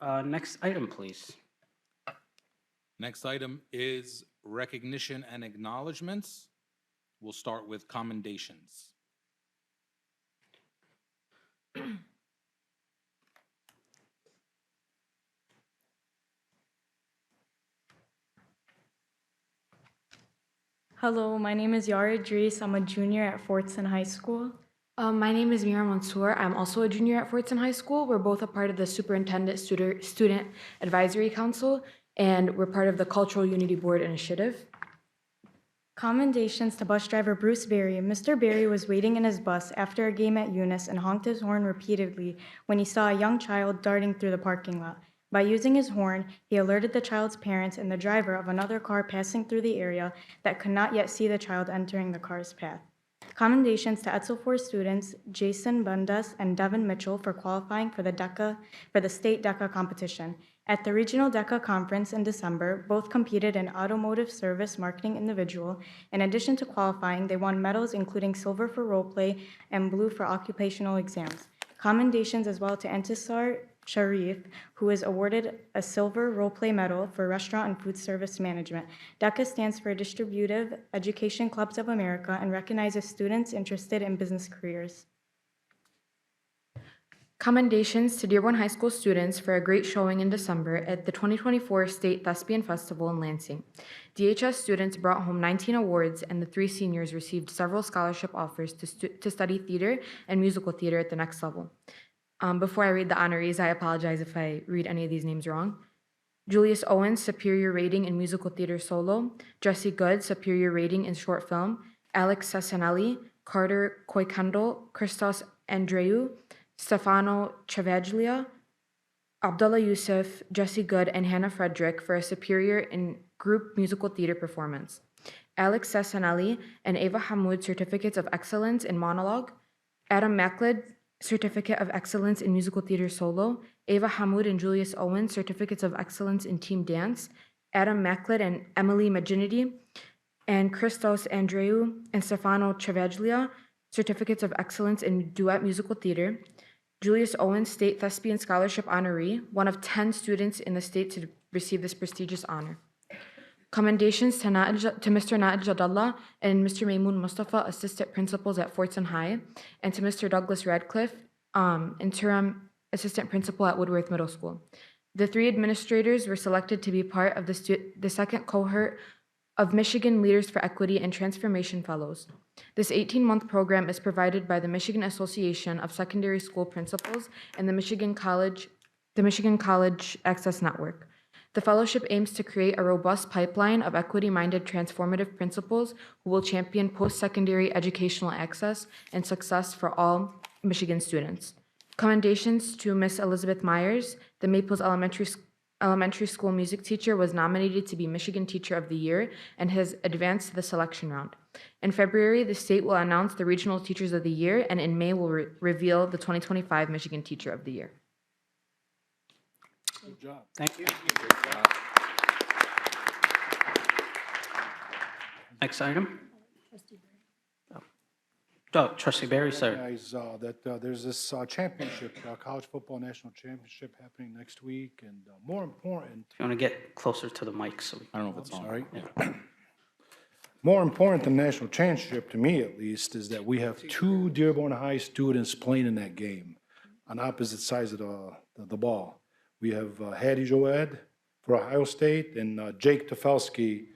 Next item, please. Next item is recognition and acknowledgements. We'll start with commendations. Hello, my name is Yara Idris. I'm a junior at Fortson High School. My name is Mira Mansour. I'm also a junior at Fortson High School. We're both a part of the Superintendent Student Advisory Council, and we're part of the Cultural Unity Board Initiative. Commendations to bus driver Bruce Berry. Mr. Berry was waiting in his bus after a game at Eunice and honked his horn repeatedly when he saw a young child darting through the parking lot. By using his horn, he alerted the child's parents and the driver of another car passing through the area that could not yet see the child entering the car's path. Commendations to Edsel 4 students Jason Bundes and Devin Mitchell for qualifying for the state DECA competition. At the regional DECA conference in December, both competed in automotive service marketing individual. In addition to qualifying, they won medals including silver for role play and blue for occupational exams. Commendations as well to Antisar Sharif, who was awarded a silver role play medal for restaurant and food service management. DECA stands for Distributive Education Clubs of America and recognizes students interested in business careers. Commendations to Dearborn High School students for a great showing in December at the 2024 State Thespian Festival in Lansing. DHS students brought home 19 awards, and the 3 seniors received several scholarship offers to study theater and musical theater at the next level. Before I read the honorees, I apologize if I read any of these names wrong. Julius Owens, Superior Rating in Musical Theater Solo. Jesse Good, Superior Rating in Short Film. Alex Sassanelli, Carter Koikandel, Christos Andreu, Stefano Travaglia, Abdullah Youssef, Jesse Good, and Hannah Frederick for a Superior in Group Musical Theater Performance. Alex Sassanelli and Ava Hamoud, Certificates of Excellence in Monologue. Adam Maclid, Certificate of Excellence in Musical Theater Solo. Ava Hamoud and Julius Owens, Certificates of Excellence in Team Dance. Adam Maclid and Emily Maginity, and Christos Andreu and Stefano Travaglia, Certificates of Excellence in Duet Musical Theater. Julius Owens, State Thespian Scholarship honoree, one of 10 students in the state to receive this prestigious honor. Commendations to Mr. Naid Jadallah and Mr. Maymoon Mustafa, Assistant Principals at Fortson High, and to Mr. Douglas Radcliffe, Interim Assistant Principal at Woodworth Middle School. The 3 administrators were selected to be part of the second cohort of Michigan Leaders for Equity and Transformation Fellows. This 18-month program is provided by the Michigan Association of Secondary School Principals and the Michigan College Access Network. The fellowship aims to create a robust pipeline of equity-minded transformative principals who will champion post-secondary educational access and success for all Michigan students. Commendations to Ms. Elizabeth Myers, the Maples Elementary School music teacher, was nominated to be Michigan Teacher of the Year and has advanced to the selection round. In February, the state will announce the Regional Teachers of the Year, and in May will reveal the 2025 Michigan Teacher of the Year. Good job. Thank you. Next item. Trustee Barry, sir. Recognize that there's this championship, college football national championship happening next week, and more important, If you want to get closer to the mic, so I don't know if it's on. sorry. More important than national championship, to me at least, is that we have 2 Dearborn High students playing in that game on opposite sides of the ball. We have Hattie Joed for Ohio State and Jake Tefelsky,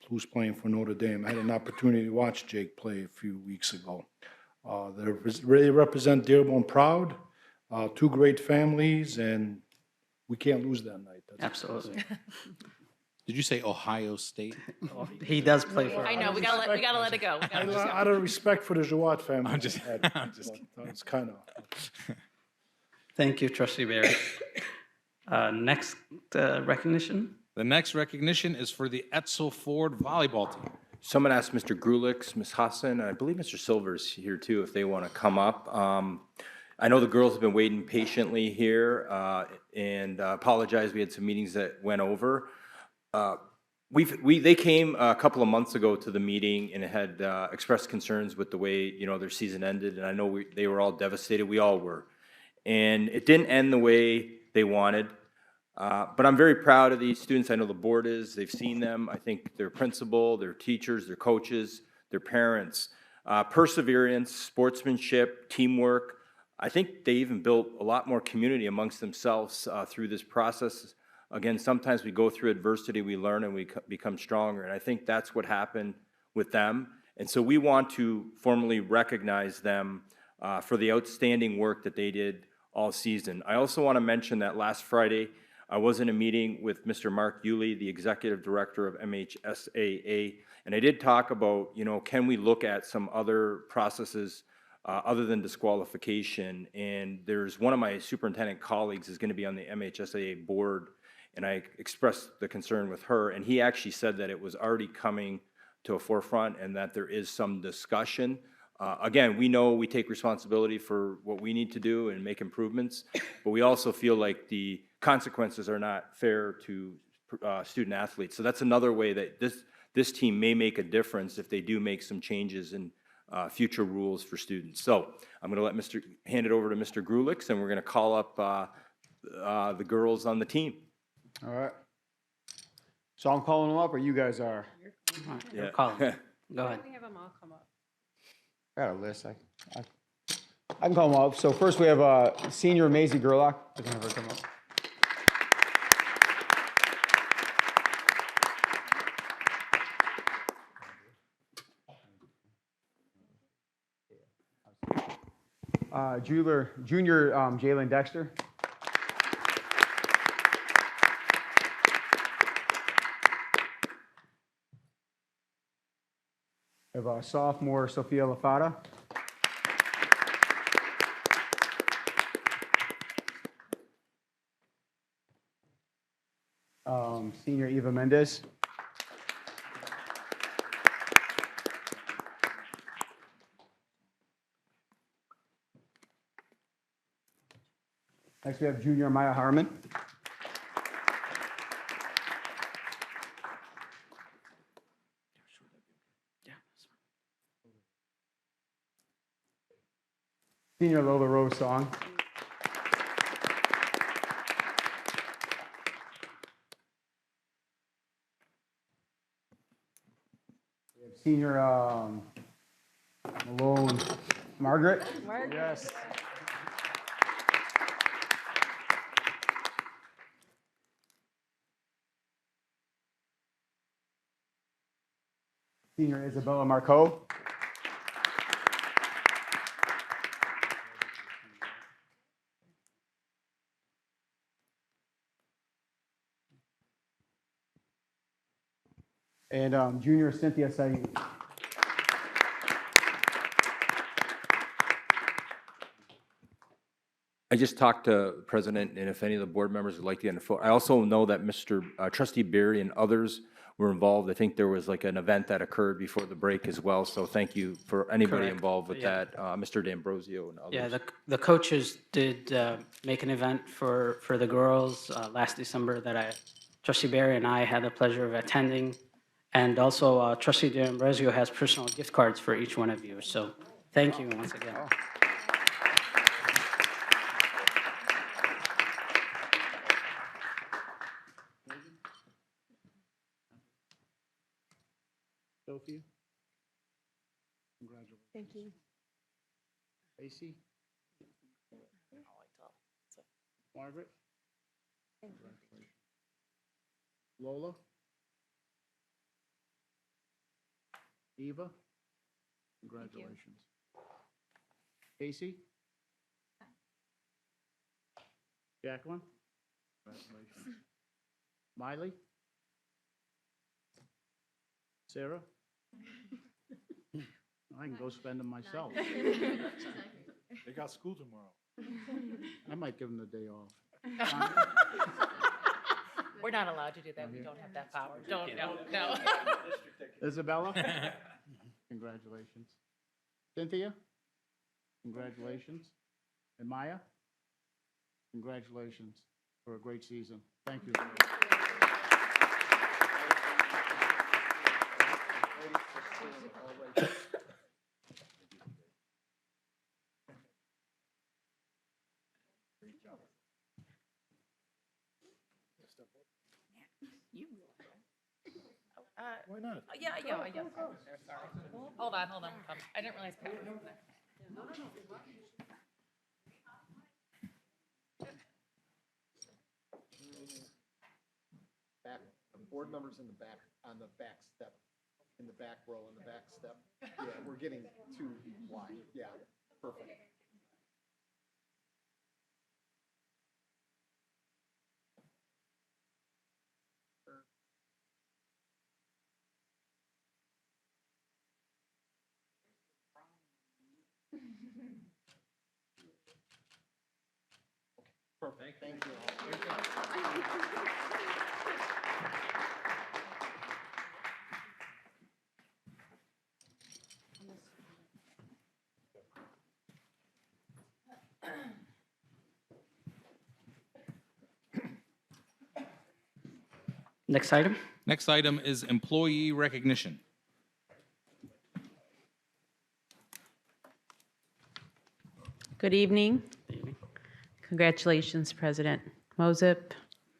who's playing for Notre Dame. I had an opportunity to watch Jake play a few weeks ago. They really represent Dearborn proud, 2 great families, and we can't lose that night. That's absolutely. Did you say Ohio State? He does play for. I know, we gotta let it go. We gotta let it go. Out of respect for the Jawad family. I'm just It's kind of. Thank you, Trustee Barry. Next recognition. The next recognition is for the Edsel Ford volleyball team. Someone asked Mr. Grulix, Ms. Hassan, and I believe Mr. Silver's here too, if they want to come up. I know the girls have been waiting patiently here, and apologize, we had some meetings that went over. They came a couple of months ago to the meeting and had expressed concerns with the way, their season ended, and I know they were all devastated, we all were. And it didn't end the way they wanted. But I'm very proud of these students. I know the board is. They've seen them. I think their principal, their teachers, their coaches, their parents. Perseverance, sportsmanship, teamwork. I think they even built a lot more community amongst themselves through this process. Again, sometimes we go through adversity, we learn, and we become stronger. And I think that's what happened with them. And so we want to formally recognize them for the outstanding work that they did all season. I also want to mention that last Friday, I was in a meeting with Mr. Mark Yulee, the Executive Director of MHSAA, and I did talk about, can we look at some other processes other than disqualification? And there's one of my superintendent colleagues is going to be on the MHSAA board, and I expressed the concern with her, and he actually said that it was already coming to a forefront and that there is some discussion. Again, we know we take responsibility for what we need to do and make improvements, but we also feel like the consequences are not fair to student athletes. So that's another way that this team may make a difference if they do make some changes in future rules for students. So I'm going to hand it over to Mr. Grulix, and we're going to call up the girls on the team. All right. So I'm calling them up, or you guys are? You're calling. Go ahead. We have them all come up. I got a list. I can call them up. So first we have senior Maisie Gerlach. I can have her come up. Junior Jalen Dexter. We have sophomore Sophia Lafata. Senior Eva Mendez. Next we have junior Maya Harmon. Senior Lola Rose Song. We have senior Malone Margaret. Yes. Senior Isabella Marco. And junior Cynthia Saeed. I just talked to the president, and if any of the board members would like to get on the phone. I also know that Mr. Trustee Berry and others were involved. I think there was like an event that occurred before the break as well, so thank you for anybody Correct. involved with Yeah. that, Mr. D'Ambrosio and others. Yeah, the coaches did make an event for the girls last December that Trustee Barry and I had the pleasure of attending. And also Trustee D'Ambrosio has personal gift cards for each one of you. So thank you once again. Sophia. Congratulations. Thank you. Casey. Margaret. Congratulations. Lola. Eva. Congratulations. Casey. Jacqueline. Congratulations. Miley. Sarah. I can go spend them myself. They got school tomorrow. I might give them the day off. We're not allowed to do that. We don't have that power. Don't, no. Isabella? Congratulations. Cynthia? Congratulations. And Maya? Congratulations for a great season. Thank you. Why not? Yeah. Sorry. Hold on. I didn't realize Pat was in there. Back, the board members in the back, on the back step, in the back row, in the back step. Yeah, we're getting too wide. Yeah, perfect. Perfect. Thank you all. Next item. Next item is employee recognition. Good evening. Congratulations, President Mosip.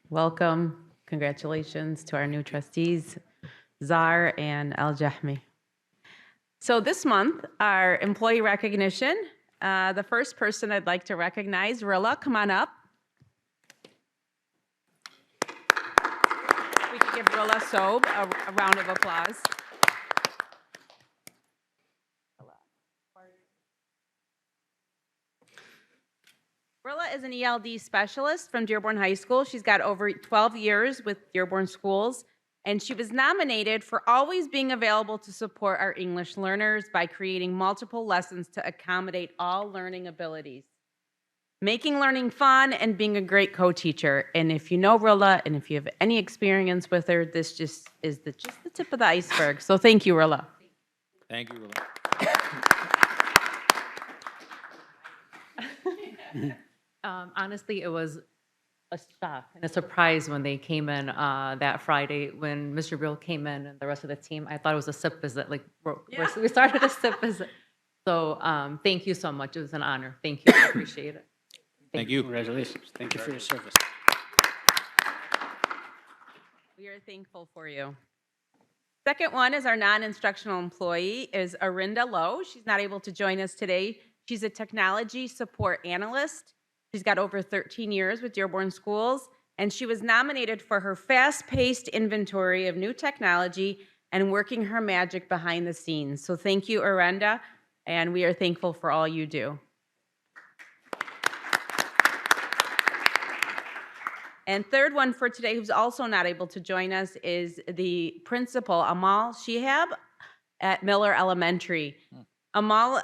Welcome. Congratulations to our new trustees, Zar and Al Jahmi. So this month, our employee recognition, the first person I'd like to recognize, Rilla, come on up. We could give Rilla Sobe a round of applause. Rilla is an ELD specialist from Dearborn High School. She's got over 12 years with Dearborn schools, and she was nominated for always being available to support our English learners by creating multiple lessons to accommodate all learning abilities, making learning fun, and being a great co-teacher. And if you know Rilla, and if you have any experience with her, this just is the tip of the iceberg. So thank you, Rilla. Thank you, Rilla. Honestly, it was a shock and a surprise when they came in that Friday when Mr. Brill came in and the rest of the team. I thought it was a SIP visit. We started a SIP visit. So thank you so much. It was an honor. Thank you. I appreciate it. Thank you. Congratulations. Thank you for your service. We are thankful for you. Second one is our non-instructional employee is Arinda Lowe. She's not able to join us today. She's a technology support analyst. She's got over 13 years with Dearborn Schools, and she was nominated for her fast-paced inventory of new technology and working her magic behind the scenes. So thank you, Arinda, and we are thankful for all you do. And third one for today, who's also not able to join us, is the principal, Amal Shihab, at Miller Elementary. Amal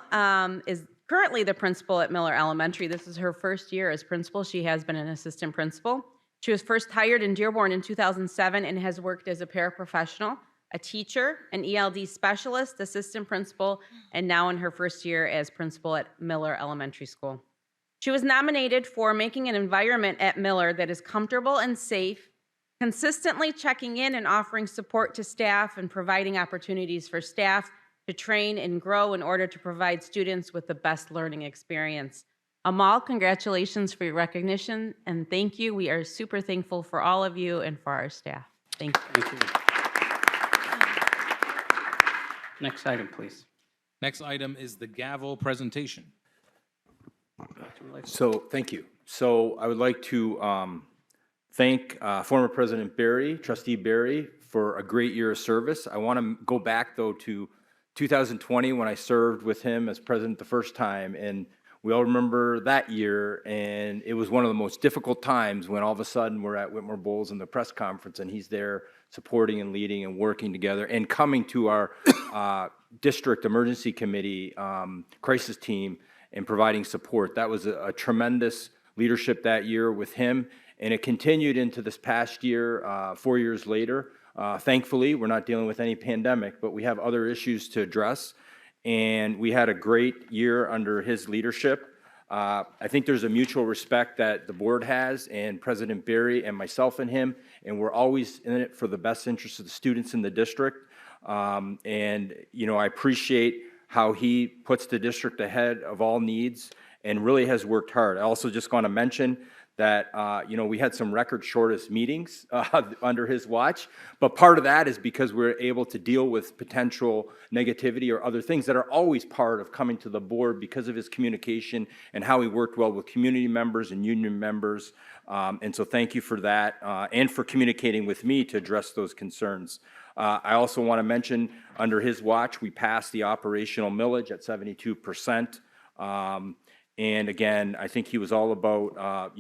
is currently the principal at Miller Elementary. This is her first year as principal. She has been an assistant principal. She was first hired in Dearborn in 2007 and has worked as a paraprofessional, a teacher, an ELD specialist, assistant principal, and now in her first year as principal at Miller Elementary School. She was nominated for making an environment at Miller that is comfortable and safe, consistently checking in and offering support to staff and providing opportunities for staff to train and grow in order to provide students with the best learning experience. Amal, congratulations for your recognition, and thank you. We are super thankful for all of you and for our staff. Thank you. Thank you. Next item, please. Next item is the Gavel Presentation. So, thank you. So I would like to thank former President Barry, Trustee Barry, for a great year of service. I want to go back, though, to 2020 when I served with him as president the first time, and we all remember that year, and it was one of the most difficult times when all of a sudden we're at Whitmore Bowles in the press conference, and he's there supporting and leading and working together and coming to our district emergency committee crisis team and providing support. That was a tremendous leadership that year with him, and it continued into this past year, 4 years later. Thankfully, we're not dealing with any pandemic, but we have other issues to address, and we had a great year under his leadership. I think there's a mutual respect that the board has, and President Barry and myself and him, and we're always in it for the best interest of the students in the district. And, you know, I appreciate how he puts the district ahead of all needs and really has worked hard. I also just want to mention that, we had some record shortest meetings under his watch. But part of that is because we're able to deal with potential negativity or other things that are always part of coming to the board because of his communication and how he worked well with community members and union members. And so thank you for that and for communicating with me to address those concerns. I also want to mention, under his watch, we passed the operational millage at 72%. And again, I think he was all about,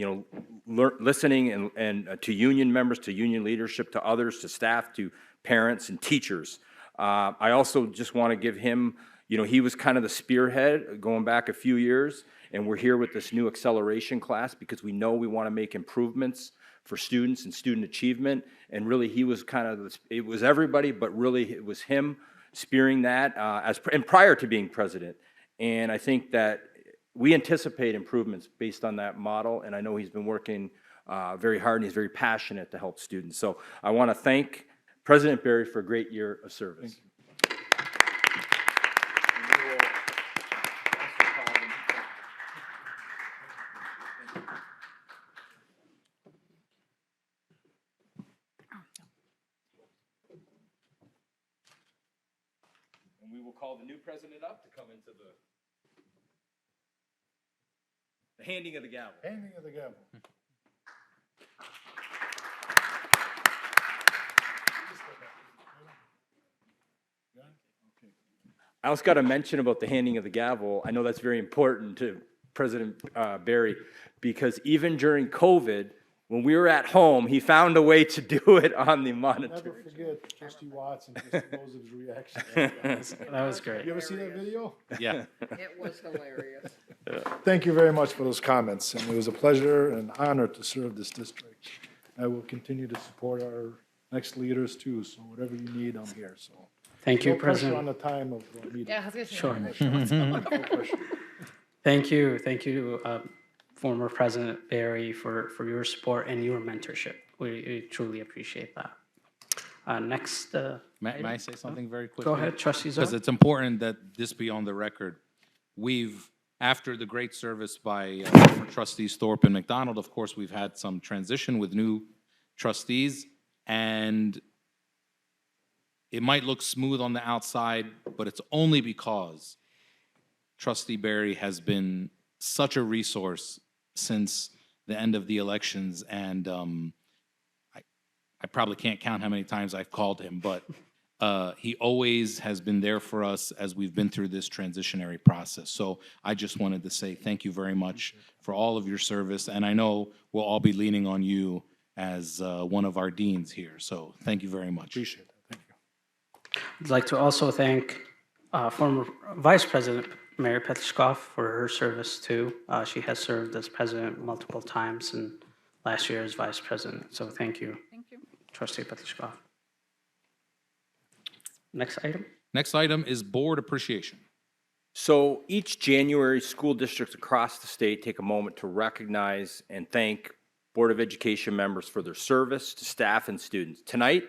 listening and to union members, to union leadership, to others, to staff, to parents and teachers. I also just want to give him, he was kind of the spearhead going back a few years, and we're here with this new acceleration class because we know we want to make improvements for students and student achievement. And really, he was kind of, it was everybody, but really it was him spearing that and prior to being president. And I think that we anticipate improvements based on that model, and I know he's been working very hard and he's very passionate to help students. So I want to thank President Berry for a great year of service. And we will call the new president up to come into the handing of the gavel. Handing of the gavel. I also got to mention about the handing of the gavel. I know that's very important to President Berry, because even during COVID, when we were at home, he found a way to do it on the monitor. Never forget Trustee Watson, just knows his reaction. That was great. You ever see that video? Yeah. It was hilarious. Thank you very much for those comments, and it was a pleasure and honor to serve this district. I will continue to support our next leaders too, so whatever you need, I'm here, so. Thank you, No pressure President. on the time of the meeting. Yeah, I was gonna say. Sure. No pressure. Thank you, former President Barry, for your support and your mentorship. We truly appreciate that. Next, May I say something very quickly? go ahead, Trustee Because Zoe. it's important that this be on the record. We've, after the great service by former trustees Thorpe and McDonald, of course, we've had some transition with new trustees, and it might look smooth on the outside, but it's only because Trustee Barry has been such a resource since the end of the elections, and I probably can't count how many times I've called him, but he always has been there for us as we've been through this transitionary process. So I just wanted to say thank you very much for all of your service, and I know we'll all be leaning on you as one of our deans here. So thank you very much. Appreciate that, thank you. I'd like to also thank former Vice President Mary Petishkoff for her service too. She has served as president multiple times, and last year as vice president. So thank you. Thank you. Trustee Petishkoff. Next item. Next item is board appreciation. So each January, school districts across the state take a moment to recognize and thank Board of Education members for their service to staff and students. Tonight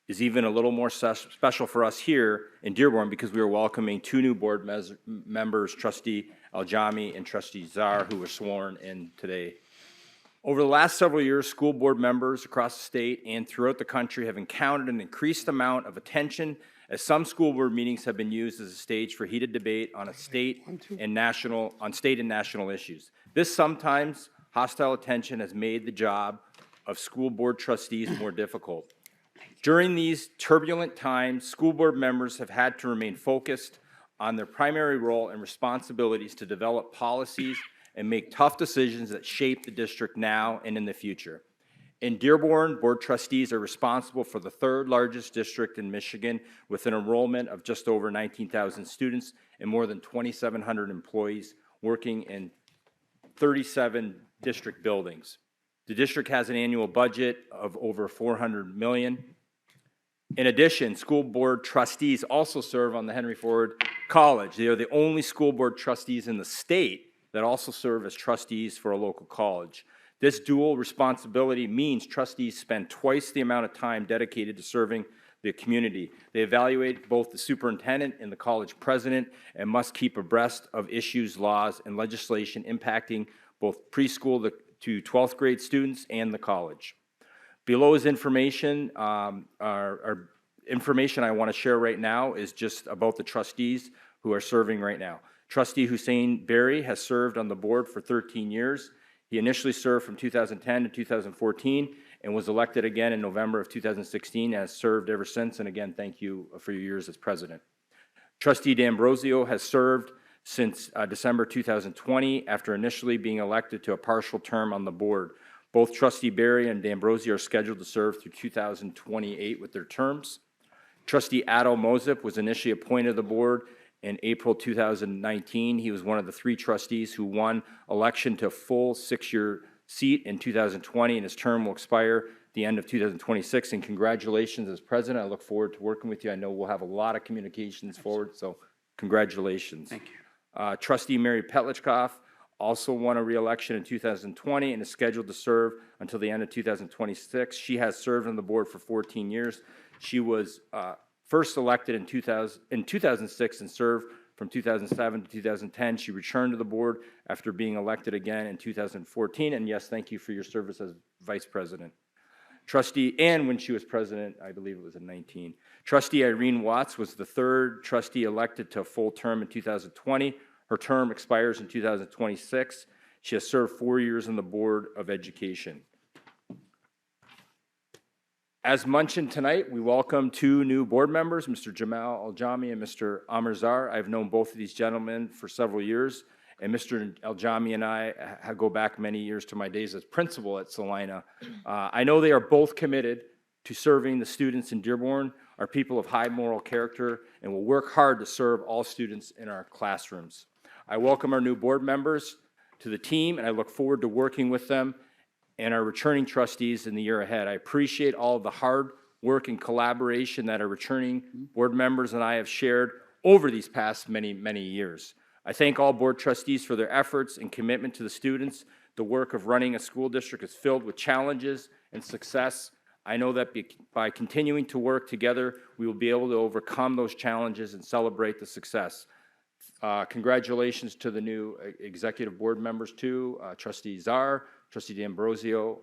is even a little more special for us here in Dearborn because we are welcoming two new board members, Trustee Aljami and Trustee Czar, who were sworn in today. Over the last several years, school board members across the state and throughout the country have encountered an increased amount of attention as some school board meetings have been used as a stage for heated debate on state and national issues. This sometimes hostile attention has made the job of school board trustees more difficult. During these turbulent times, school board members have had to remain focused on their primary role and responsibilities to develop policies and make tough decisions that shape the district now and in the future. In Dearborn, board trustees are responsible for the third largest district in Michigan with an enrollment of just over 19,000 students and more than 2,700 employees working in 37 district buildings. The district has an annual budget of over $400 million. In addition, school board trustees also serve on the Henry Ford College. They are the only school board trustees in the state that also serve as trustees for a local college. This dual responsibility means trustees spend twice the amount of time dedicated to serving the community. They evaluate both the superintendent and the college president and must keep abreast of issues, laws, and legislation impacting both preschool to 12th grade students and the college. Below is information. Our information I want to share right now is just about the trustees who are serving right now. Trustee Hussein Berry has served on the board for 13 years. He initially served from 2010 to 2014 and was elected again in November of 2016 and has served ever since. And again, thank you for your years as president. Trustee D'Ambrosio has served since December 2020 after initially being elected to a partial term on the board. Both Trustee Berry and D'Ambrosio are scheduled to serve through 2028 with their terms. Trustee Adel Mozip was initially appointed to the board in April 2019. He was one of the 3 trustees who won election to a full 6-year seat in 2020, and his term will expire at the end of 2026. And congratulations as president. I look forward to working with you. I know we'll have a lot of communications forward, so congratulations. Thank you. Trustee Mary Petlichkoff also won a re-election in 2020 and is scheduled to serve until the end of 2026. She has served on the board for 14 years. She was first elected in 2006 and served from 2007 to 2010. She returned to the board after being elected again in 2014. And yes, thank you for your service as vice president. Trustee, and when she was president, I believe it was in 19. Trustee Irene Watts was the 3rd trustee elected to a full term in 2020. Her term expires in 2026. She has served 4 years on the Board of Education. As mentioned tonight, we welcome 2 new board members, Mr. Jamal Aljami and Mr. Amirzar. I've known both of these gentlemen for several years, and Mr. Aljami and I go back many years to my days as principal at Salina. I know they are both committed to serving the students in Dearborn, are people of high moral character, and will work hard to serve all students in our classrooms. I welcome our new board members to the team, and I look forward to working with them and our returning trustees in the year ahead. I appreciate all of the hard work and collaboration that our returning board members and I have shared over these past many, many years. I thank all board trustees for their efforts and commitment to the students. The work of running a school district is filled with challenges and success. I know that by continuing to work together, we will be able to overcome those challenges and celebrate the success. Congratulations to the new executive board members too, Trustee Czar, Trustee D'Ambrosio,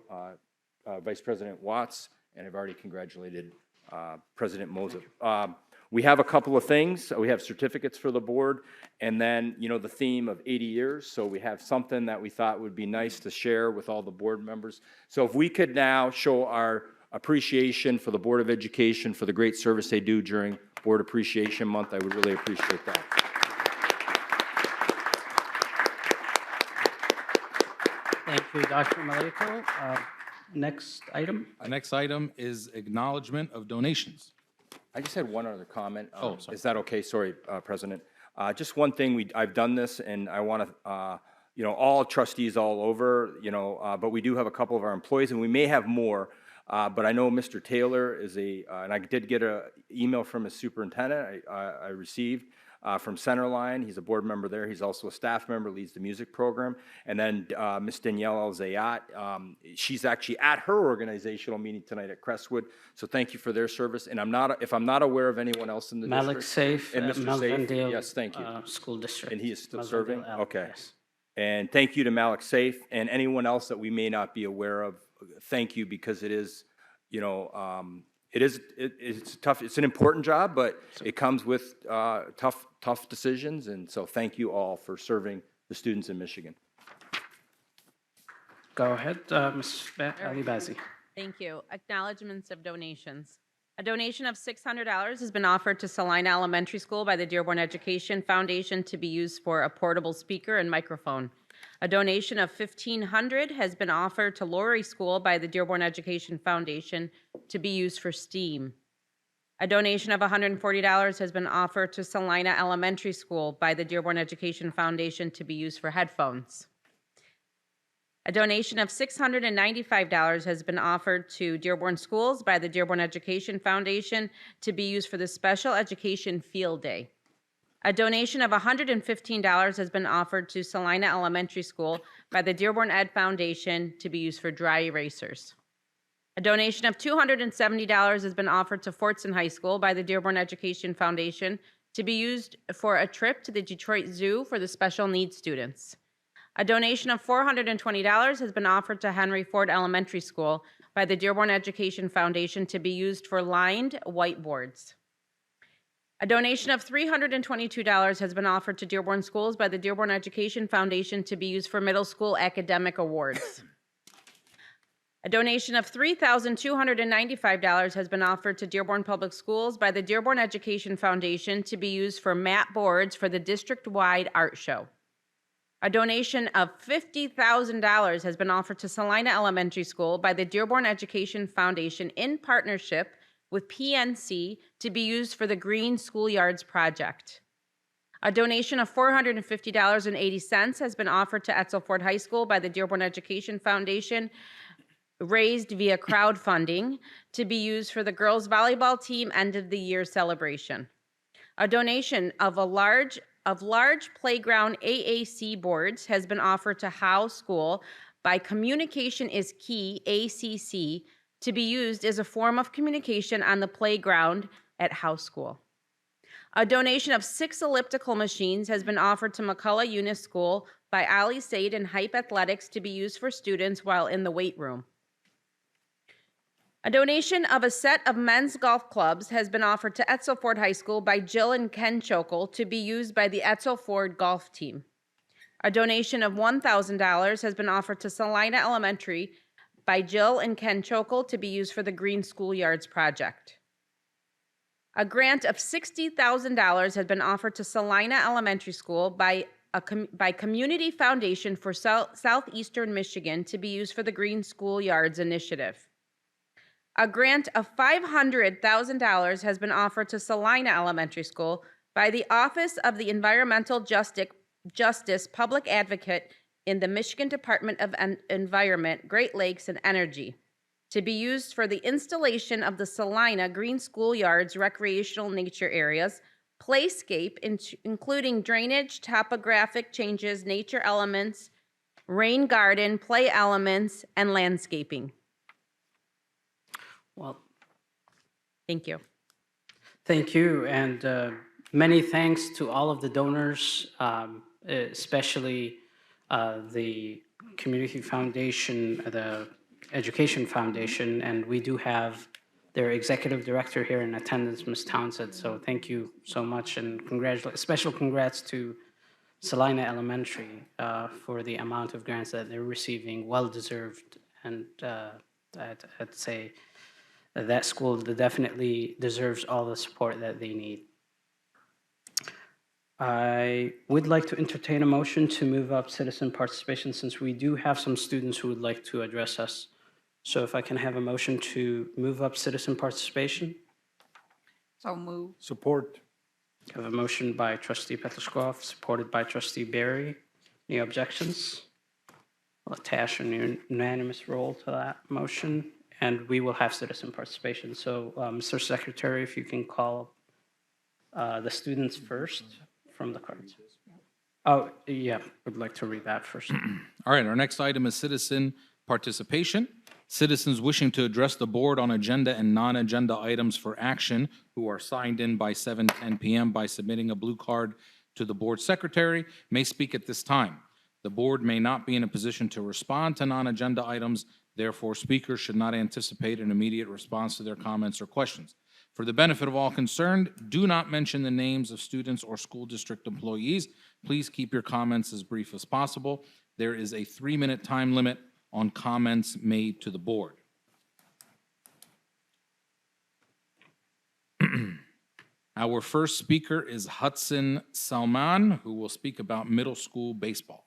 Vice President Watts, and I've already congratulated President Mozip. We have a couple of things. We have certificates for the board, and then, you know, the theme of 80 years. So we have something that we thought would be nice to share with all the board members. So if we could now show our appreciation for the Board of Education for the great service they do during Board Appreciation Month, I would really appreciate that. Thank you, Dr. Maliko. Next item. Next item is acknowledgement of donations. I just had one other comment. Oh, sorry. Is that okay? Sorry, President. Just one thing, I've done this, and I want to, you know, all trustees all over, you know, but we do have a couple of our employees, and we may have more, but I know Mr. Taylor is and I did get an email from his superintendent I received from Centerline. He's a board member there. He's also a staff member, leads the music program. And then Ms. Danielle El-Zayat, she's actually at her organizational meeting tonight at Crestwood. So thank you for their service. And if I'm not aware of anyone else in the Malik district. Saif, And Mr. Saif, Melvindale, yes, thank you. School District. And he is still Melvindale serving? L, Okay. yes. And thank you to Malik Saif and anyone else that we may not be aware of. Thank you, because it is, you know, it's tough. It's an important job, but it comes with tough decisions. And so thank you all for serving the students in Michigan. Go ahead, Ms. Ali Bazi. Thank you. Acknowledgements of donations. A donation of $600 has been offered to Salina Elementary School by the Dearborn Education Foundation to be used for a portable speaker and microphone. A donation of $1,500 has been offered to Laurie School by the Dearborn Education Foundation to be used for STEAM. A donation of $140 has been offered to Salina Elementary School by the Dearborn Education Foundation to be used for headphones. A donation of $695 has been offered to Dearborn Schools by the Dearborn Education Foundation to be used for the Special Education Field Day. A donation of $115 has been offered to Salina Elementary School by the Dearborn Ed Foundation to be used for dry erasers. A donation of $270 has been offered to Fortson High School by the Dearborn Education Foundation to be used for a trip to the Detroit Zoo for the special needs students. A donation of $420 has been offered to Henry Ford Elementary School by the Dearborn Education Foundation to be used for lined whiteboards. A donation of $322 has been offered to Dearborn Schools by the Dearborn Education Foundation to be used for middle school academic awards. A donation of $3,295 has been offered to Dearborn Public Schools by the Dearborn Education Foundation to be used for mat boards for the district-wide art show. A donation of $50,000 has been offered to Salina Elementary School by the Dearborn Education Foundation in partnership with PNC to be used for the Green Schoolyards project. A donation of $450.80 has been offered to Edsel Ford High School by the Dearborn Education Foundation, raised via crowdfunding, to be used for the girls' volleyball team end of the year celebration. A donation of large playground AAC boards has been offered to Howe School by Communication is Key ACC to be used as a form of communication on the playground at Howe School. A donation of 6 elliptical machines has been offered to McCullough Eunice School by Ali Said and Hype Athletics to be used for students while in the weight room. A donation of a set of men's golf clubs has been offered to Edsel Ford High School by Jill and Ken Chokel to be used by the Edsel Ford golf team. A donation of $1,000 has been offered to Salina Elementary by Jill and Ken Chokel to be used for the Green Schoolyards project. A grant of $60,000 has been offered to Salina Elementary School by Community Foundation for Southeastern Michigan to be used for the Green Schoolyards initiative. A grant of $500,000 has been offered to Salina Elementary School by the Office of the Environmental Justice Public Advocate in the Michigan Department of Environment, Great Lakes, and Energy to be used for the installation of the Salina Green Schoolyards recreational nature areas, playscape, including drainage, topographic changes, nature elements, rain garden, play elements, and landscaping. Well, Thank you. thank you, and many thanks to all of the donors, especially the Community Foundation, the Education Foundation, and we do have their executive director here in attendance, Ms. Townsend, so thank you so much, and special congrats to Salina Elementary for the amount of grants that they're receiving, well-deserved, and I'd say that school definitely deserves all the support that they need. I would like to entertain a motion to move up citizen participation since we do have some students who would like to address us. So if I can have a motion to move up citizen participation. So move. Support. I have a motion by trustee Petroskov, supported by trustee Barry. Any objections? I'll attach a unanimous roll to that motion, and we will have citizen participation. So, Mr. Secretary, if you can call the students first from the cards. Oh, yeah, would like to read that first. All right, our next item is citizen participation. Citizens wishing to address the board on agenda and non-agenda items for action who are signed in by 7:10 p.m. by submitting a blue card to the board secretary may speak at this time. The board may not be in a position to respond to non-agenda items. Therefore, speakers should not anticipate an immediate response to their comments or questions. For the benefit of all concerned, do not mention the names of students or school district employees. Please keep your comments as brief as possible. There is a 3-minute time limit on comments made to the board. Our first speaker is Hudson Salman, who will speak about middle school baseball.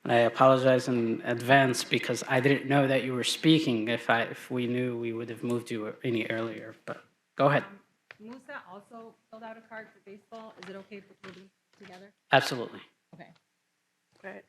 And I apologize in advance because I didn't know that you were speaking. If we knew, we would have moved you any earlier, but go ahead. Musa also filled out a card for baseball. Is it okay if we're putting together? Absolutely. Okay. Right.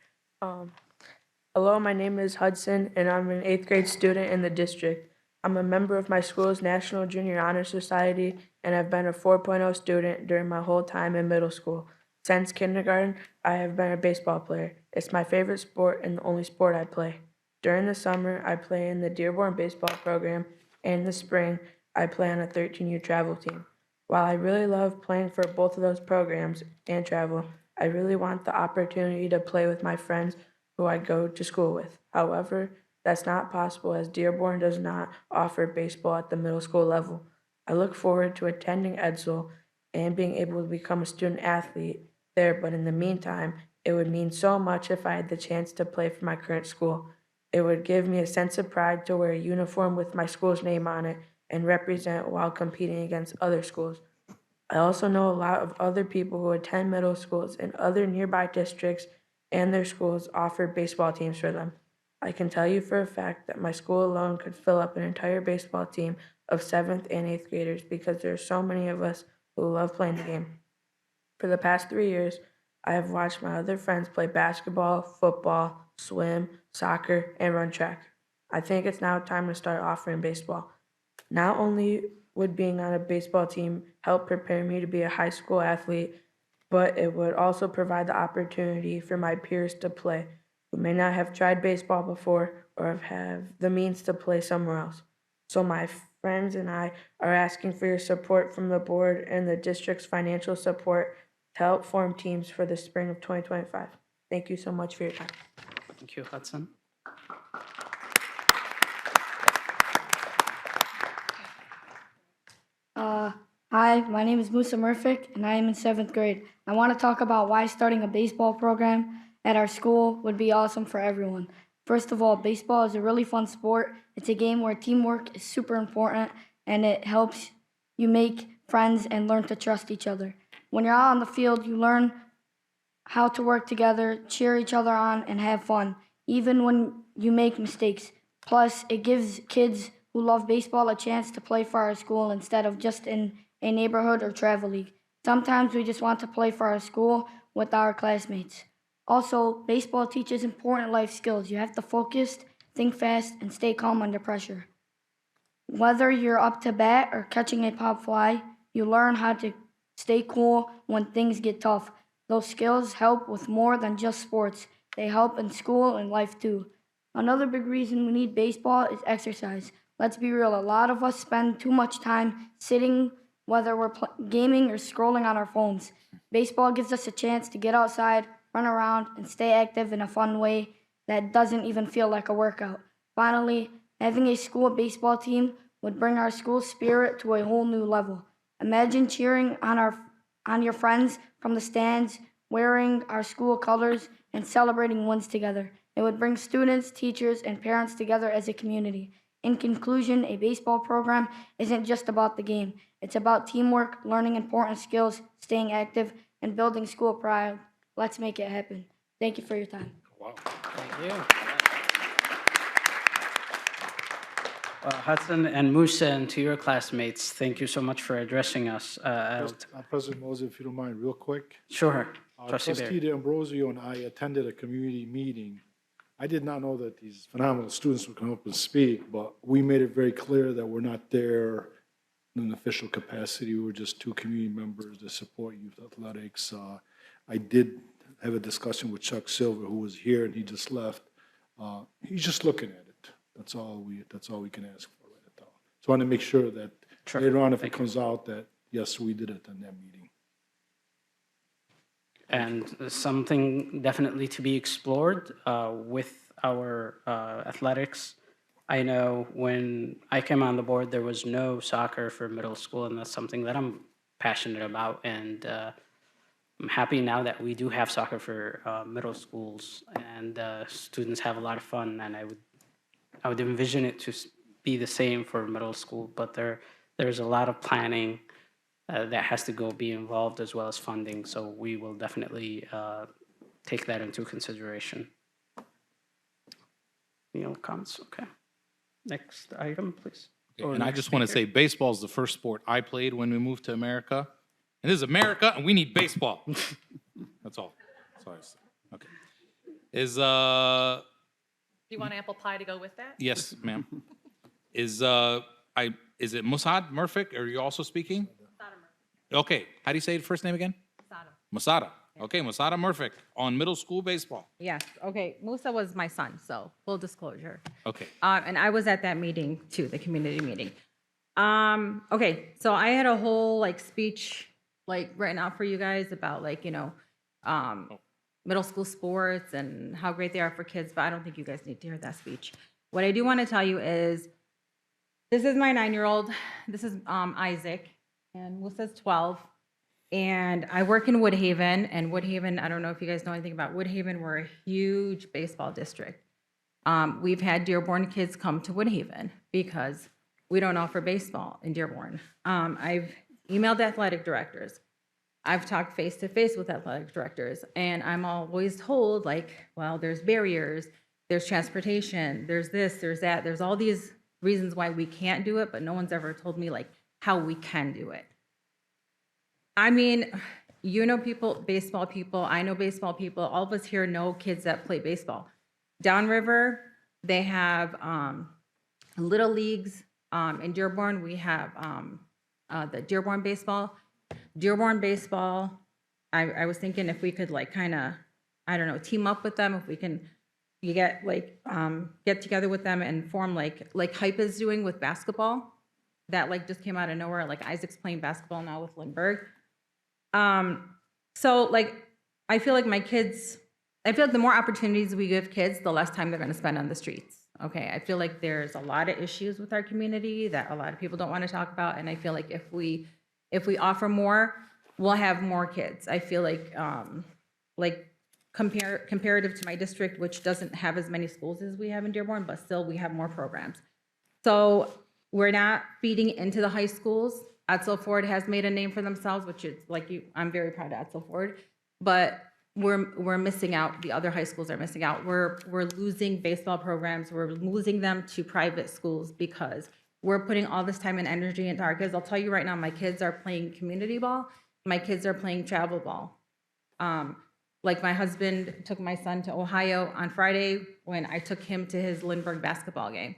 Hello, my name is Hudson, and I'm an 8th grade student in the district. I'm a member of my school's National Junior Honor Society, and I've been a 4.0 student during my whole time in middle school. Since kindergarten, I have been a baseball player. It's my favorite sport and the only sport I play. During the summer, I play in the Dearborn baseball program, and in the spring, I play on a 13U travel team. While I really love playing for both of those programs and travel, I really want the opportunity to play with my friends who I go to school with. However, that's not possible as Dearborn does not offer baseball at the middle school level. I look forward to attending Edsel and being able to become a student athlete there, but in the meantime, it would mean so much if I had the chance to play for my current school. It would give me a sense of pride to wear a uniform with my school's name on it and represent while competing against other schools. I also know a lot of other people who attend middle schools in other nearby districts, and their schools offer baseball teams for them. I can tell you for a fact that my school alone could fill up an entire baseball team of 7th and 8th graders because there are so many of us who love playing the game. For the past 3 years, I have watched my other friends play basketball, football, swim, soccer, and run track. I think it's now time to start offering baseball. Not only would being on a baseball team help prepare me to be a high school athlete, but it would also provide the opportunity for my peers to play who may not have tried baseball before or have the means to play somewhere else. So my friends and I are asking for your support from the board and the district's financial support to help form teams for the spring of 2025. Thank you so much for your time. Thank you, Hudson. Hi, my name is Musa Murfik, and I am in 7th grade. I want to talk about why starting a baseball program at our school would be awesome for everyone. First of all, baseball is a really fun sport. It's a game where teamwork is super important, and it helps you make friends and learn to trust each other. When you're out on the field, you learn how to work together, cheer each other on, and have fun, even when you make mistakes. Plus, it gives kids who love baseball a chance to play for our school instead of just in a neighborhood or travel league. Sometimes we just want to play for our school with our classmates. Also, baseball teaches important life skills. You have to focus, think fast, and stay calm under pressure. Whether you're up to bat or catching a pop fly, you learn how to stay cool when things get tough. Those skills help with more than just sports. They help in school and life too. Another big reason we need baseball is exercise. Let's be real, a lot of us spend too much time sitting, whether we're gaming or scrolling on our phones. Baseball gives us a chance to get outside, run around, and stay active in a fun way that doesn't even feel like a workout. Finally, having a school baseball team would bring our school spirit to a whole new level. Imagine cheering on your friends from the stands, wearing our school colors, and celebrating wins together. It would bring students, teachers, and parents together as a community. In conclusion, a baseball program isn't just about the game. It's about teamwork, learning important skills, staying active, and building school pride. Let's make it happen. Thank you for your time. Wow. Thank you. Hudson and Musa, and to your classmates, thank you so much for addressing us. President Moses, if you don't mind, real quick. Sure, Trustee Trustee Barry. D'Ambrosio and I attended a community meeting. I did not know that these phenomenal students would come up and speak, but we made it very clear that we're not there in an official capacity. We're just two community members that support youth athletics. I did have a discussion with Chuck Silver, who was here, and he just left. He's just looking at it. That's all we can ask for right now. So I want to make sure that Sure. later on, if Thank it comes out that, yes, we did it in that meeting. And something definitely to be explored with our athletics. I know when I came on the board, there was no soccer for middle school, and that's something that I'm passionate about. And I'm happy now that we do have soccer for middle schools, and students have a lot of fun. And I would envision it to be the same for middle school, but there's a lot of planning that has to be involved, as well as funding. So we will definitely take that into consideration. Any other comments? Okay. Next item, please. And I just want to say, baseball is the first sport I played when we moved to America. And this is America, and we need baseball. That's all. Sorry. Okay. Is Do you want apple pie to go with that? yes, ma'am. Is it Musad Murfik? Are you also speaking? Okay. How do you say the first name again? Musada. Okay, Musada Murfik on middle school baseball. Yes, okay. Musa was my son, so full disclosure. Okay. And I was at that meeting too, the community meeting. Okay, so I had a whole like speech like written out for you guys about like, middle school sports and how great they are for kids, but I don't think you guys need to hear that speech. What I do want to tell you is this is my 9-year-old. This is Isaac, and Melissa's 12. And I work in Woodhaven, and Woodhaven, I don't know if you guys know anything about Woodhaven, we're a huge baseball district. We've had Dearborn kids come to Woodhaven because we don't offer baseball in Dearborn. I've emailed athletic directors. I've talked face-to-face with athletic directors, and I'm always told, like, well, there's barriers, there's transportation, there's this, there's that, there's all these reasons why we can't do it, but no one's ever told me, like, how we can do it. I mean, people, baseball people, I know baseball people, all of us here know kids that play baseball. Downriver, they have little leagues. In Dearborn, we have the Dearborn baseball. Dearborn baseball, I was thinking if we could like kind of, I don't know, team up with them, if we can get together with them and form like Hype is doing with basketball. That like just came out of nowhere. Like Isaac's playing basketball now with Lindbergh. So like, I feel like the more opportunities we give kids, the less time they're going to spend on the streets. Okay, I feel like there's a lot of issues with our community that a lot of people don't want to talk about, and I feel like if we offer more, we'll have more kids. I feel like comparative to my district, which doesn't have as many schools as we have in Dearborn, but still we have more programs. So we're not feeding into the high schools. Edsel Ford has made a name for themselves, which is like I'm very proud of Edsel Ford, but we're missing out. The other high schools are missing out. We're losing baseball programs. We're losing them to private schools because we're putting all this time and energy into our kids. I'll tell you right now, my kids are playing community ball. My kids are playing travel ball. Like my husband took my son to Ohio on Friday when I took him to his Lindbergh basketball game.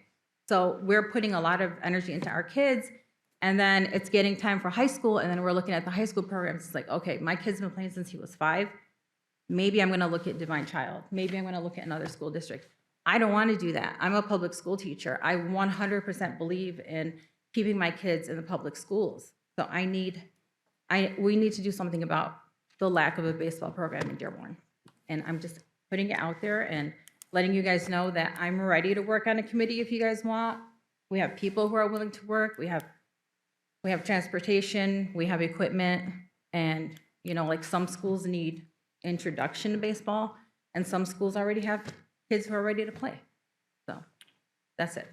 So we're putting a lot of energy into our kids, and then it's getting time for high school, and then we're looking at the high school programs. It's like, okay, my kid's been playing since he was 5. Maybe I'm gonna look at Divine Child. Maybe I'm gonna look at another school district. I don't wanna do that. I'm a public school teacher. I 100% believe in keeping my kids in the public schools. So we need to do something about the lack of a baseball program in Dearborn. And I'm just putting it out there and letting you guys know that I'm ready to work on a committee if you guys want. We have people who are willing to work. We have transportation, we have equipment, and like some schools need introduction to baseball, and some schools already have kids who are ready to play. So that's it.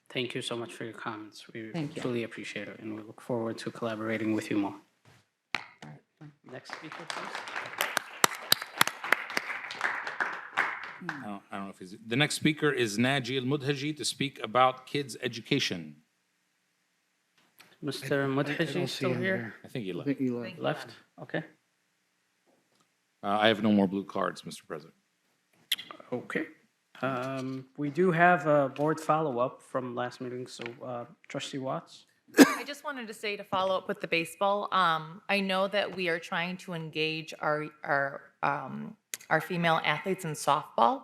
Thank you so much for your comments. We Thank you. truly appreciate it, and we look forward to collaborating with you more. Next speaker, please. I don't know if he's, the next speaker is Naji Al-Mudhaji to speak about kids' education. Mr. Mudhaji still here? I think he left. Left? Okay. I have no more blue cards, Mr. President. Okay. We do have a board follow-up from last meeting, so Trustee Watts? I just wanted to say to follow up with the baseball, I know that we are trying to engage our female athletes in softball.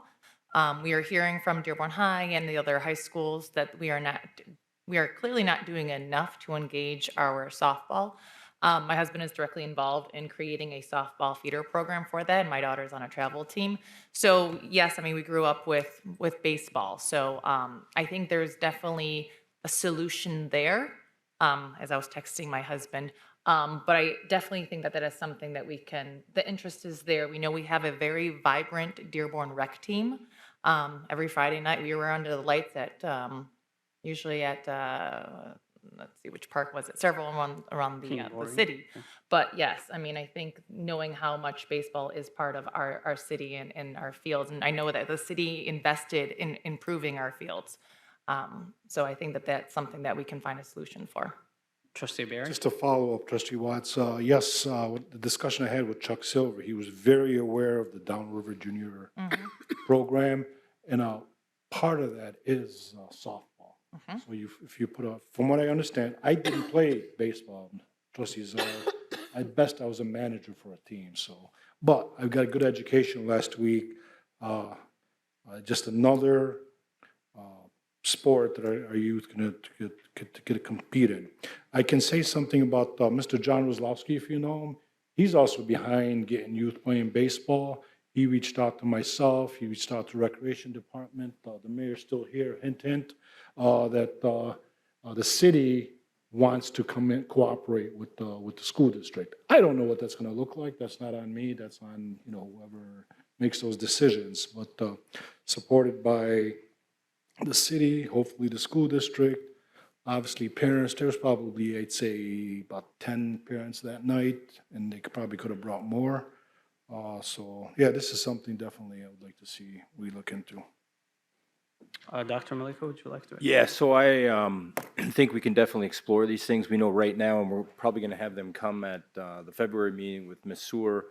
We are hearing from Dearborn High and the other high schools that we are clearly not doing enough to engage our softball. My husband is directly involved in creating a softball feeder program for that, and my daughter's on a travel team. So yes, I mean, we grew up with baseball. So I think there's definitely a solution there, as I was texting my husband. But I definitely think that is something that the interest is there. We know we have a very vibrant Dearborn rec team. Every Friday night we were under the lights at, usually at, let's see, which park was it? Several around the city. But yes, I mean, I think knowing how much baseball is part of our city and our fields, and I know that the city invested in improving our fields. So I think that that's something that we can find a solution for. Trustee Barry? Just to follow up, Trustee Watts, yes, with the discussion I had with Chuck Silver, he was very aware of the Downriver Junior program, and part of that is softball. So if you put from what I understand, I didn't play baseball, trustees. At best, I was a manager for a team. So, but I got a good education last week. Just another sport that our youth can to get competed. I can say something about Mr. John Roslowski, if you know him. He's also behind getting youth playing baseball. He reached out to myself, he reached out to Recreation Department, the mayor's still here, hint, hint, that the city wants to come in, cooperate with the school district. I don't know what that's gonna look like, that's not on me, that's on, you know, whoever makes those decisions, but supported by the city, hopefully the school district, obviously parents. There's probably, I'd say, about 10 parents that night, and they probably could have brought more. So yeah, this is something definitely I would like to see we look into. Dr. Malika, would you like to? Yeah, so I think we can definitely explore these things. We know right now, and we're probably going to have them come at the February meeting with Ms. Sewer.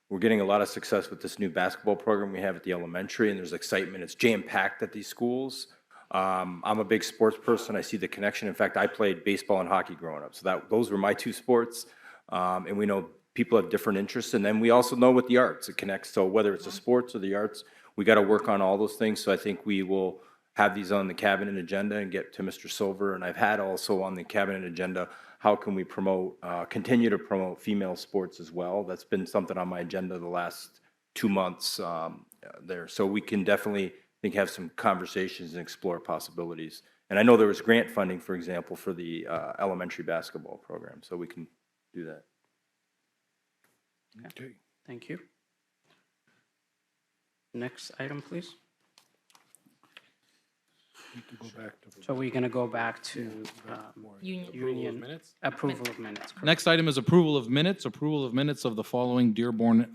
We're getting a lot of success with this new basketball program we have at the elementary, and there's excitement. It's jam-packed at these schools. I'm a big sports person. I see the connection. In fact, I played baseball and hockey growing up, so those were my two sports. And we know people have different interests, and then we also know with the arts, it connects. So whether it's the sports or the arts, we got to work on all those things. So I think we will have these on the cabinet agenda and get to Mr. Silver. And I've had also on the cabinet agenda, how can we promote, continue to promote female sports as well? That's been something on my agenda the last 2 months there. So we can definitely, I think, have some conversations and explore possibilities. And I know there was grant funding, for example, for the elementary basketball program, so we can do that. Okay. Thank you. Next item, please. Need to go back to So we're going to go back to Union. Minutes? approval of minutes. correct? Next item is approval of minutes of the following Dearborn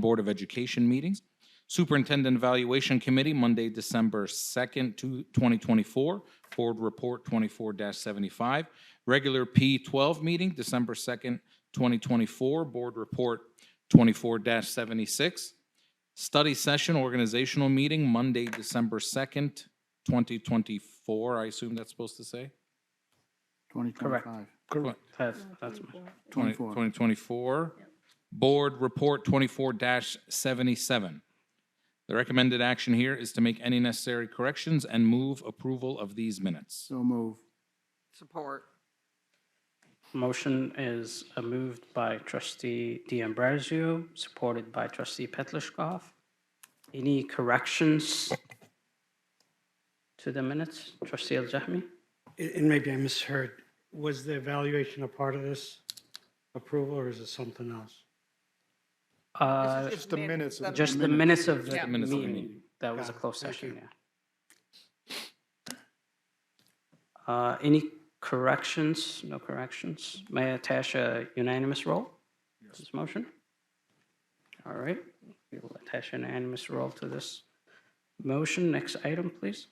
Board of Education meetings. Superintendent Evaluation Committee, Monday, December 2nd, 2024, Board Report 24-75. Regular P12 meeting, December 2nd, 2024, Board Report 24-76. Study session organizational meeting, Monday, December 2nd, 2024, I assume that's supposed to say? 2025. Correct. That's 2024. Board Report 24-77. The recommended action here is to make any necessary corrections and move approval of these minutes. So move. Support. Motion is moved by trustee D'Ambrosio, supported by trustee Petlishkov. Any corrections to the minutes? Trustee Al-Jahmi? And maybe I misheard. Was the evaluation a part of this approval, or is it something else? Just the minutes. Just the minutes of the Yeah. Minutes of the meeting. meeting. That was a Got it. closed Thank session, you. yeah. Any corrections? No corrections? May I attach a unanimous roll to this motion? All right, we will attach a unanimous roll to this motion. Next item, please.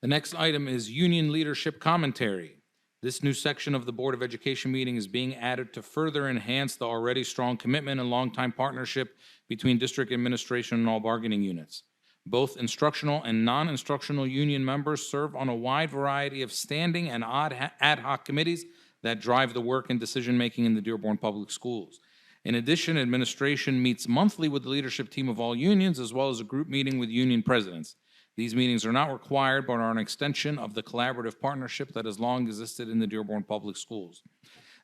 The next item is Union Leadership Commentary. This new section of the Board of Education meeting is being added to further enhance the already strong commitment and longtime partnership between district administration and all bargaining units. Both instructional and non-instructional union members serve on a wide variety of standing and ad hoc committees that drive the work and decision-making in the Dearborn Public Schools. In addition, administration meets monthly with the leadership team of all unions, as well as a group meeting with union presidents. These meetings are not required, but are an extension of the collaborative partnership that has long existed in the Dearborn Public Schools.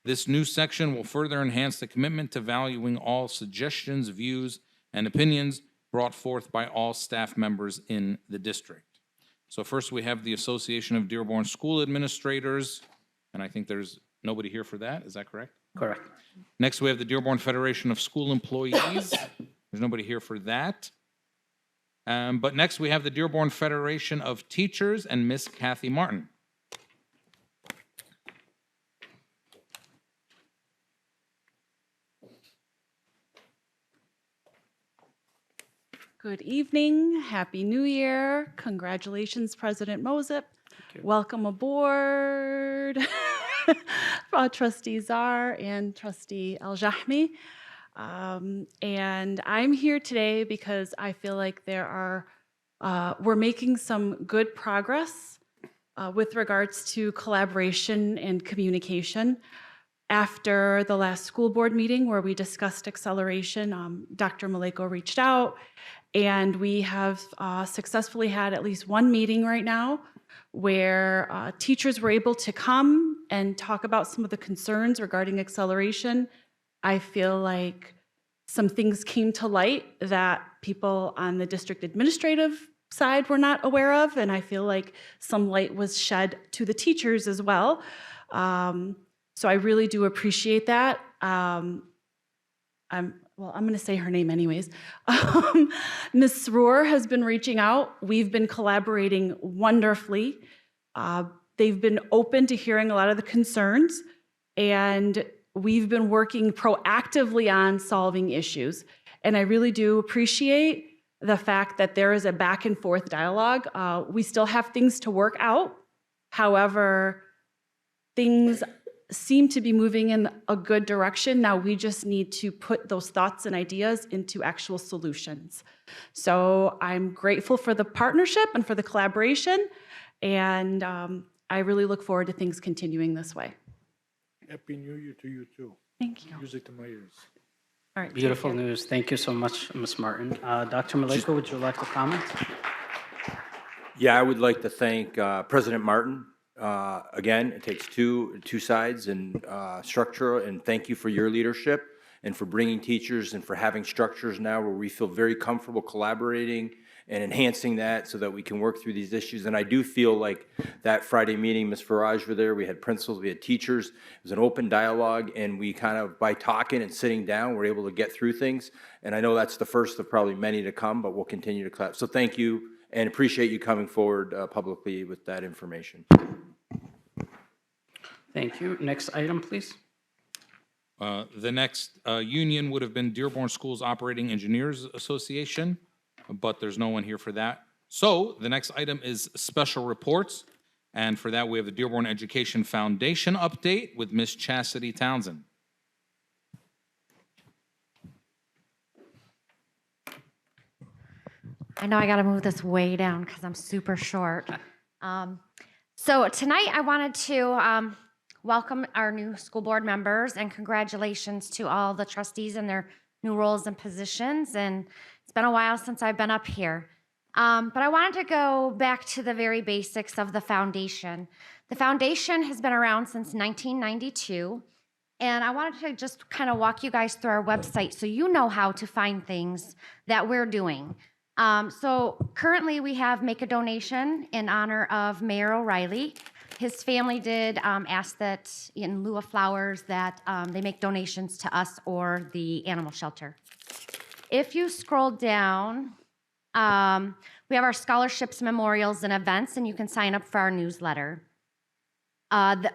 This new section will further enhance the commitment to valuing all suggestions, views, and opinions brought forth by all staff members in the district. So first, we have the Association of Dearborn School Administrators, and I think there's nobody here for that. Is that correct? Correct. Next, we have the Dearborn Federation of School Employees. There's nobody here for that. But next, we have the Dearborn Federation of Teachers and Miss Kathi Martin. Good evening. Happy New Year. Congratulations, President Mosip. Welcome aboard, Trustee Czar and Trustee Al-Jahmi. And I'm here today because I feel like we're making some good progress with regards to collaboration and communication. After the last school board meeting where we discussed acceleration, Dr. Maleko reached out And we have successfully had at least one meeting right now where teachers were able to come and talk about some of the concerns regarding acceleration. I feel like some things came to light that people on the district administrative side were not aware of, and I feel like some light was shed to the teachers as well. So I really do appreciate that. I'm going to say her name anyways. Ms. Rohr has been reaching out. We've been collaborating wonderfully. They've been open to hearing a lot of the concerns, and we've been working proactively on solving issues. And I really do appreciate the fact that there is a back and forth dialogue. We still have things to work out. However, things seem to be moving in a good direction. Now we just need to put those thoughts and ideas into actual solutions. So I'm grateful for the partnership and for the collaboration, and I really look forward to things continuing this way. Happy New Year to you too. Thank you. Music to my ears. All right. Beautiful news. Thank you so much, Ms. Martin. Dr. Malika, would you like to comment? Yeah, I would like to thank President Martin. Again, it takes two sides and structure, and thank you for your leadership and for bringing teachers and for having structures now where we feel very comfortable collaborating and enhancing that so that we can work through these issues. And I do feel like that Friday meeting, Ms. Farage were there, we had principals, we had teachers, it was an open dialogue, and we kind of, by talking and sitting down, we're able to get through things. And I know that's the first of probably many to come, but we'll continue to collaborate. So thank you, and appreciate you coming forward publicly with that information. Thank you. Next item, please. The next union would have been Dearborn Schools Operating Engineers Association, but there's no one here for that. So the next item is special reports, and for that we have the Dearborn Education Foundation update with Ms. Chastity Townsend. I know I got to move this way down because I'm super short. So tonight I wanted to welcome our new school board members, and congratulations to all the trustees in their new roles and positions. And it's been a while since I've been up here. But I wanted to go back to the very basics of the foundation. The foundation has been around since 1992. And I wanted to just kind of walk you guys through our website so you know how to find things that we're doing. So currently we have Make a Donation in honor of Mayor O'Reilly. His family did ask that in lieu of flowers that they make donations to us or the animal shelter. If you scroll down, we have our scholarships, memorials, and events, and you can sign up for our newsletter.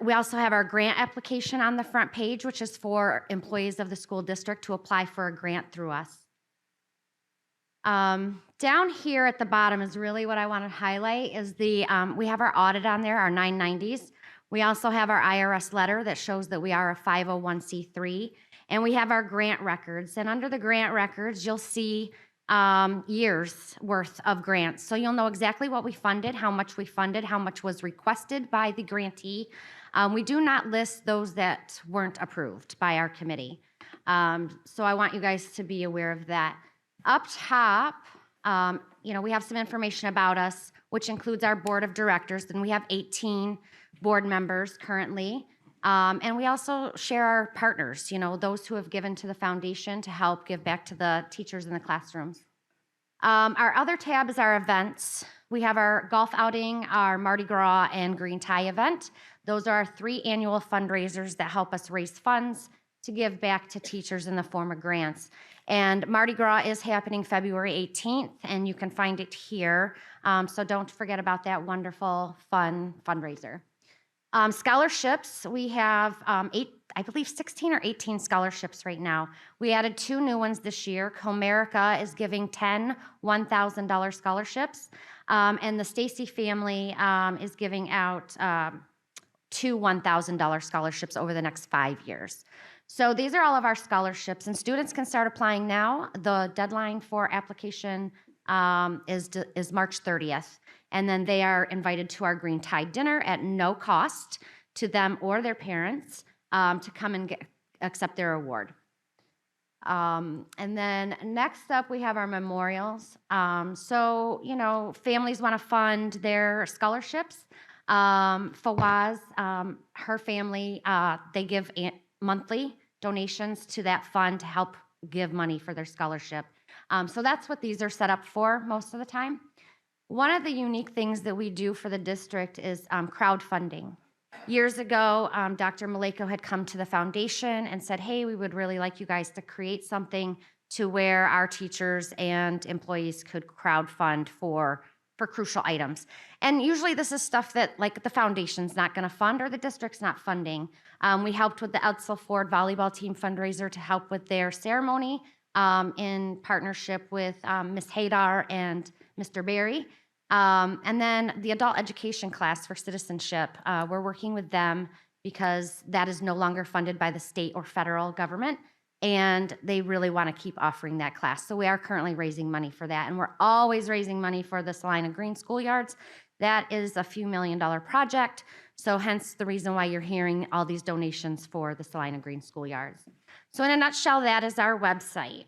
We also have our grant application on the front page, which is for employees of the school district to apply for a grant through us. Down here at the bottom is really what I want to highlight is we have our audit on there, our 990s. We also have our IRS letter that shows that we are a 501c3, and we have our grant records. And under the grant records, you'll see years worth of grants. So you'll know exactly what we funded, how much was requested by the grantee. We do not list those that weren't approved by our committee. So I want you guys to be aware of that. Up top, we have some information about us, which includes our board of directors, and we have 18 board members currently. And we also share our partners, those who have given to the foundation to help give back to the teachers in the classrooms. Our other tab is our events. We have our golf outing, our Mardi Gras, and Green Tie event. Those are our 3 annual fundraisers that help us raise funds to give back to teachers in the form of grants. And Mardi Gras is happening February 18th, and you can find it here. So don't forget about that wonderful, fun fundraiser. Scholarships, we have 16 or 18 scholarships right now. We added 2 new ones this year. Comerica is giving 10 $1,000 scholarships, and the Stacy family is giving out 2 $1,000 scholarships over the next 5 years. So these are all of our scholarships, and students can start applying now. The deadline for application is March 30th, and then they are invited to our Green Tie dinner at no cost to them or their parents to come and accept their award. And then next up, we have our memorials. So, you know, families want to fund their scholarships. Fawaz, her family, they give monthly donations to that fund to help give money for their scholarship. So that's what these are set up for most of the time. One of the unique things that we do for the district is crowdfunding. Years ago, Dr. Maleko had come to the foundation and said, hey, we would really like you guys to create something to where our teachers and employees could crowdfund for crucial items. And usually this is stuff that like the foundation's not gonna fund or the district's not funding. We helped with the Edsel Ford volleyball team fundraiser to help with their ceremony in partnership with Ms. Haydar and Mr. Berry. And then the adult education class for citizenship, we're working with them because that is no longer funded by the state or federal government, and they really want to keep offering that class. So we are currently raising money for that, and we're always raising money for the Salina Green Schoolyards. That is a few $1 million project, so hence the reason why you're hearing all these donations for the Salina Green Schoolyards. So in a nutshell, that is our website.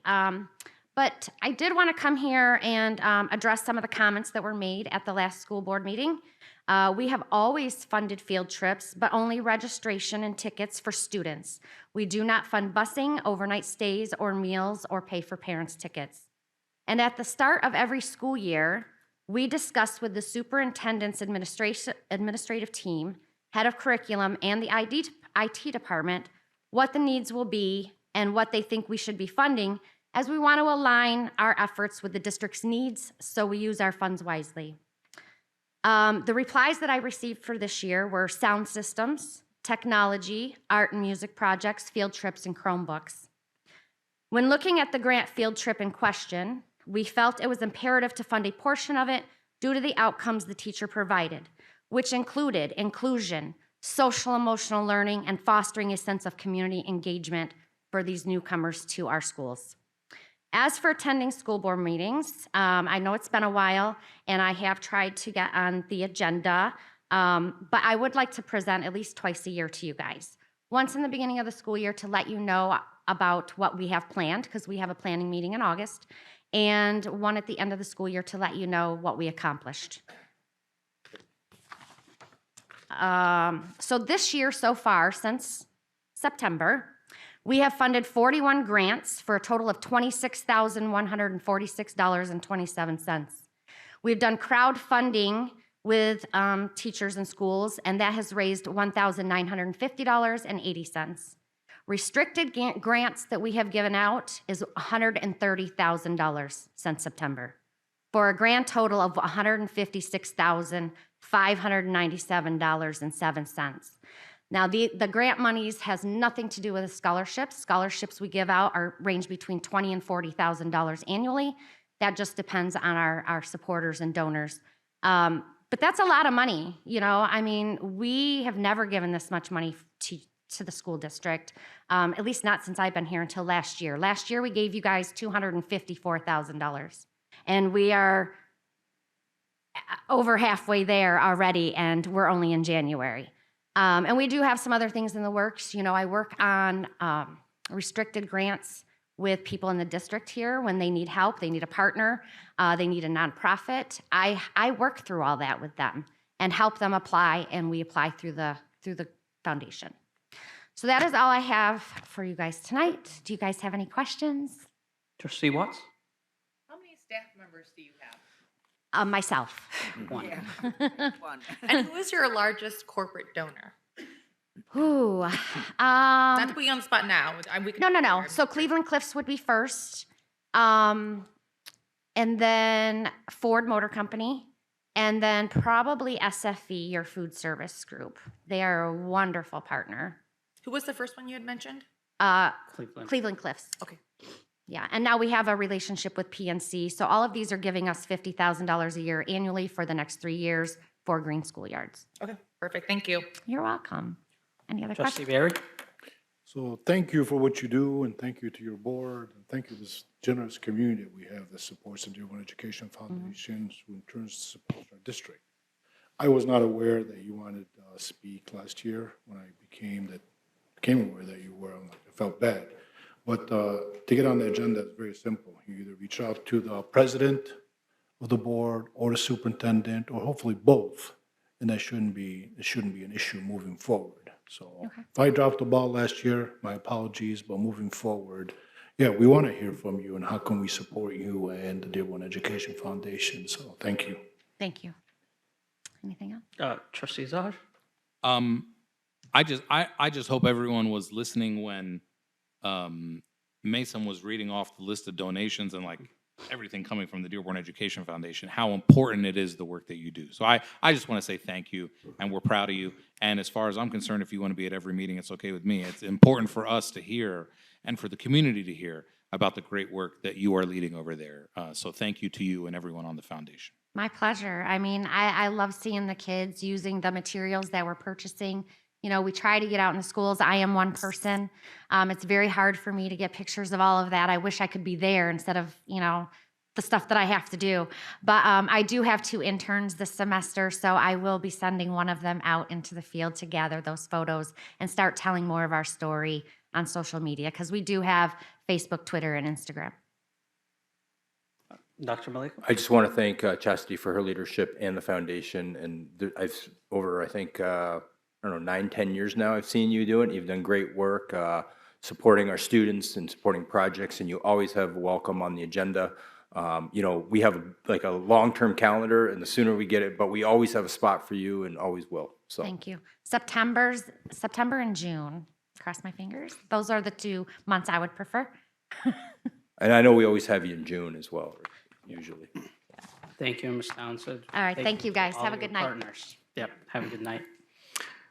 But I did want to come here and address some of the comments that were made at the last school board meeting. We have always funded field trips, but only registration and tickets for students. We do not fund busing, overnight stays, or meals, or pay for parents' tickets. And at the start of every school year, we discuss with the superintendent's administrative team, head of curriculum, and the IT department what the needs will be and what they think we should be funding, as we want to align our efforts with the district's needs, so we use our funds wisely. The replies that I received for this year were sound systems, technology, art and music projects, field trips, and Chromebooks. When looking at the grant field trip in question, we felt it was imperative to fund a portion of it due to the outcomes the teacher provided, which included inclusion, social emotional learning, and fostering a sense of community engagement for these newcomers to our schools. As for attending school board meetings, I know it's been a while, and I have tried to get on the agenda, but I would like to present at least twice a year to you guys. Once in the beginning of the school year to let you know about what we have planned, because we have a planning meeting in August, and one at the end of the school year to let you know what we accomplished. So this year so far, since September, we have funded 41 grants for a total of $26,146.27. We've done crowdfunding with teachers and schools, and that has raised $1,950.80. Restricted grants that we have given out is $130,000 since September, for a grand total of $156,597.07. Now, the grant monies has nothing to do with the scholarships. Scholarships we give out range between $20,000 and $40,000 annually. That just depends on our supporters and donors. But that's a lot of money, you know. I mean, we have never given this much money to the school district, at least not since I've been here until last year. Last year, we gave you guys $254,000. And we are over halfway there already, and we're only in January. And we do have some other things in the works. You know, I work on restricted grants with people in the district here when they need help, they need a partner, they need a nonprofit. I work through all that with them and help them apply, and we apply through the foundation. So that is all I have for you guys tonight. Do you guys have any questions? Trustee Watts? How many staff members do you have? Myself. One. Yeah. One. And who is your largest corporate donor? Ooh. Not to put you on the spot now. No. So Cleveland Cliffs would be first. And then Ford Motor Company. And then probably SFE, your food service group. They are a wonderful partner. Who was the first one you had mentioned? Cleveland Cliffs. Okay. Yeah, and now we have a relationship with PNC. So all of these are giving us $50,000 a year annually for the next 3 years for green schoolyards. Okay, perfect. Thank you. You're welcome. Any other Trustee questions? Berry? So thank you for what you do, and thank you to your board, and thank you to this generous community that we have that supports the Dearborn Education Foundation, who in turn supports our district. I was not aware that you wanted to speak last year. When I became aware that you were, I felt bad. But to get on the agenda, it's very simple. You either reach out to the president of the board or the superintendent, or hopefully both, and it shouldn't be an issue moving forward. So if I dropped the ball last year, my apologies, but moving forward, yeah, we want to hear from you and how can we support you and the Dearborn Education Foundation. So thank you. Thank you. Anything else? Trustee Zahar? I just hope everyone was listening when Mason was reading off the list of donations and like everything coming from the Dearborn Education Foundation, how important it is the work that you do. So I just want to say thank you, and we're proud of you. And as far as I'm concerned, if you want to be at every meeting, it's okay with me. It's important for us to hear and for the community to hear about the great work that you are leading over there. So thank you to you and everyone on the foundation. My pleasure. I mean, I love seeing the kids using the materials that we're purchasing. You know, we try to get out in the schools. I am one person. It's very hard for me to get pictures of all of that. I wish I could be there instead of, you know, the stuff that I have to do. But I do have 2 interns this semester, so I will be sending one of them out into the field to gather those photos and start telling more of our story on social media, because we do have Facebook, Twitter, and Instagram. Dr. Malik? I just want to thank Chastity for her leadership and the foundation. And I've over, I think, I don't know, 9, 10 years now I've seen you do it. You've done great work supporting our students and supporting projects, and you always have welcome on the agenda. You know, we have like a long-term calendar, and the sooner we get it, but we always have a spot for you and always will. So Thank you. September and June. Cross my fingers. Those are the 2 months I would prefer. And I know we always have you in June as well, usually. Thank you, Ms. Townsend. All right, thank you, guys. to all Have a your good night. Partners. Yep, have a good night.